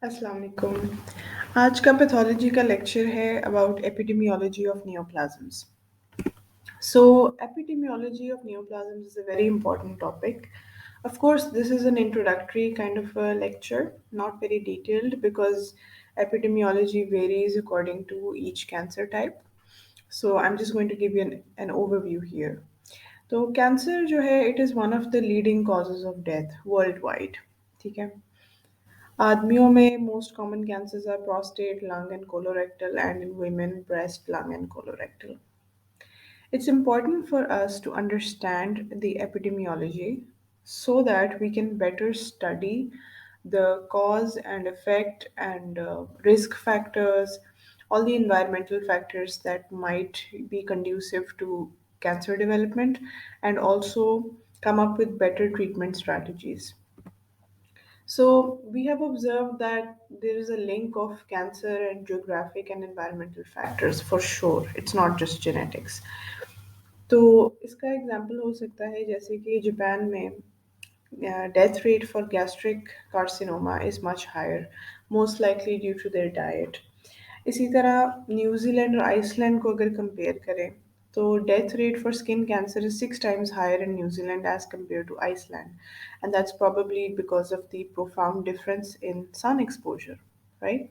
अस्सलाम वालेकुम। आज का पैथोलॉजी का लेक्चर है about epidemiology of neoplasms. So, epidemiology of neoplasms is a very important topic. Of course, this is an introductory kind of a lecture, not very detailed because epidemiology varies according to each cancer type. So, I'm just going to give you an overview here. तो cancer जो है it is one of the leading causes of death worldwide. ठीक है. आदमियों में most common cancers are prostate, lung and colorectal, and in women breast, lung and colorectal. It's important for us to understand the epidemiology so that we can better study the cause and effect and risk factors, all the environmental factors that might be conducive to cancer development, and also come up with better treatment strategies. So, we have observed that there is a link of cancer and geographic and environmental factors for sure. It's not just genetics. तो इसका example हो सकता है जैसे कि Japan में death rate for gastric carcinoma is much higher, most likely due to their diet. इसी तरह न्यूजीलैंड और आइसलैंड को अगर कंपेयर करें तो death rate for skin cancer is 6 times higher in New Zealand as compared to Iceland, and that's probably because of the profound difference in sun exposure, right?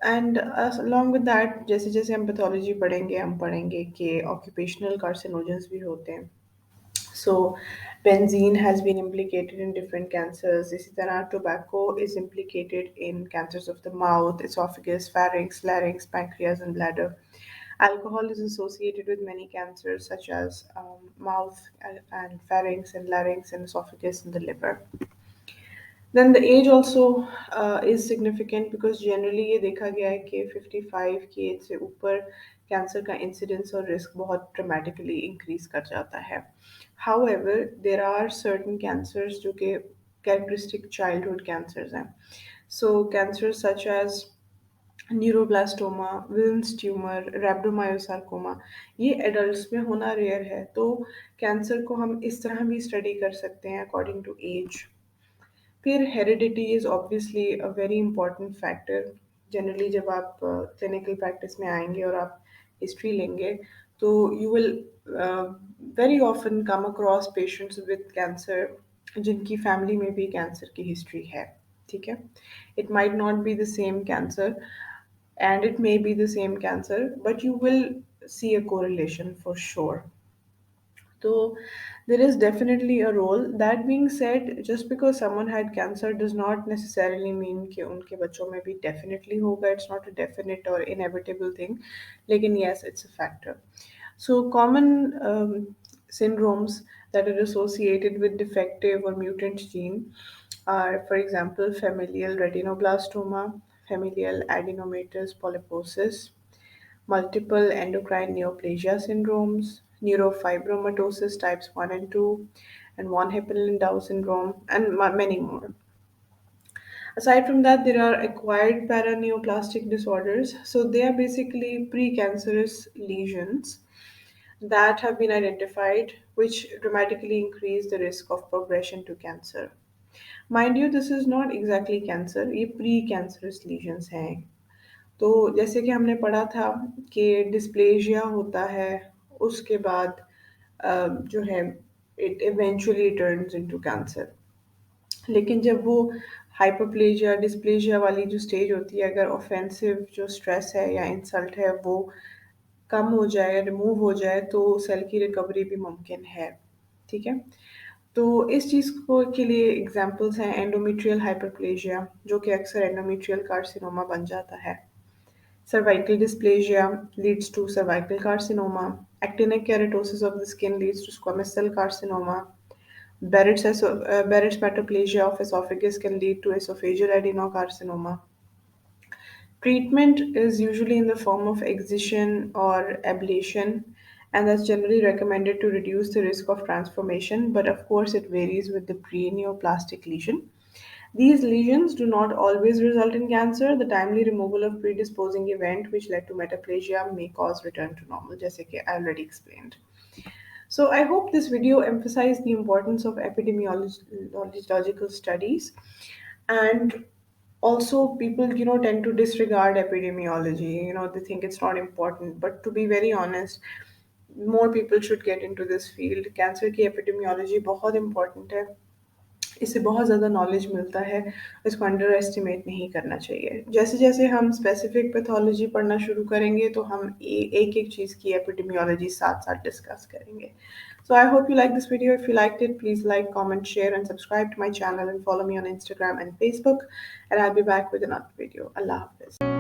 And along with that जैसे जैसे हम pathology पढ़ेंगे हम पढ़ेंगे कि occupational carcinogens भी होते हैं. So, benzene has been implicated in different cancers. इसी तरह tobacco is implicated in cancers of the mouth, esophagus, pharynx, larynx, pancreas, and bladder. Alcohol is associated with many cancers such as mouth and pharynx and larynx and esophagus and the liver. Then the age also is significant because generally ये देखा गया है कि 55 की as से ऊपर cancer का incidence और रिस्क बहुत ड्रामेटिकली इंक्रीज कर जाता है. However, there are certain cancers जो कि characteristic childhood cancers हैं. So cancers such as neuroblastoma, Wilms tumour, rhabdomyosarcoma ये एडल्ट्स में होना रेयर है. तो कैंसर को हम इस तरह भी स्टडी कर सकते हैं अकॉर्डिंग टू एज. फिर heredity is obviously a very important factor. Generally जब आप क्लिनिकल प्रैक्टिस में आएंगे और आप हिस्ट्री लेंगे तो you will very often come across patients with cancer जिनकी फैमिली में भी कैंसर की हिस्ट्री है. ठीक है. It might not be the same cancer and it may be the same cancer, but you will see a correlation for sure. So there is definitely a role. That being said, just because someone had cancer does not necessarily mean कि उनके बच्चों में भी definitely होगा. It's not a definite or inevitable thing. लेकिन yes, it's a factor. So common syndromes that are associated with defective or mutant gene are, for example, familial retinoblastoma, familial adenomatous polyposis, multiple endocrine neoplasia syndromes, neurofibromatosis types 1 and 2, and von Hippel-Lindau syndrome, and many more. Aside from that, there are acquired paraneoplastic disorders. So they are basically precancerous lesions that have been identified, which dramatically increase the risk of progression to cancer. Mind you, this is not exactly cancer, ये pre-cancerous lesions हैं. तो जैसे कि हमने पढ़ा था कि dysplasia होता है उसके बाद जो है it eventually turns into cancer. लेकिन जब वो हाइपरप्लेजिया डिस्प्लेजिया वाली जो स्टेज होती है अगर ऑफेंसिव जो स्ट्रेस है या इंसल्ट है वो कम हो जाए रिमूव हो जाए तो सेल की रिकवरी भी मुमकिन है. ठीक है. तो इस चीज़ को के लिए एग्जांपल्स हैं एंडोमेट्रियल हाइपरप्लेजिया जो कि अक्सर एंडोमेट्रियल कार्सिनोमा बन जाता है. Cervical dysplasia leads to cervical carcinoma. Actinic keratosis of the skin leads to squamous cell carcinoma. Barrett's metaplasia of esophagus can lead to esophageal adenocarcinoma. Treatment is usually in the form of excision or ablation, and that's generally recommended to reduce the risk of transformation, but of course, it varies with the preneoplastic lesion. These lesions do not always result in cancer. The timely removal of predisposing event which led to metaplasia may cause return to normal, जैसे कि I already explained. So I hope this video emphasized the importance of epidemiological studies and Also, people tend to disregard epidemiology. They think it's not important, but to be very honest, more people should get into this field. Cancer की epidemiology बहुत important है, इससे बहुत ज़्यादा knowledge मिलता है, इसको under estimate नहीं करना चाहिए। जैसे जैसे हम स्पेसिफिक पैथोलॉजी पढ़ना शुरू करेंगे तो हम एक एक चीज़ की एपिडेमियोलॉजी साथ साथ डिस्कस करेंगे। So I hope you like this video. If you liked it, please like, comment, share, and subscribe to my channel and follow me on Instagram and Facebook. And I'll be back with another video. Allah Hafiz.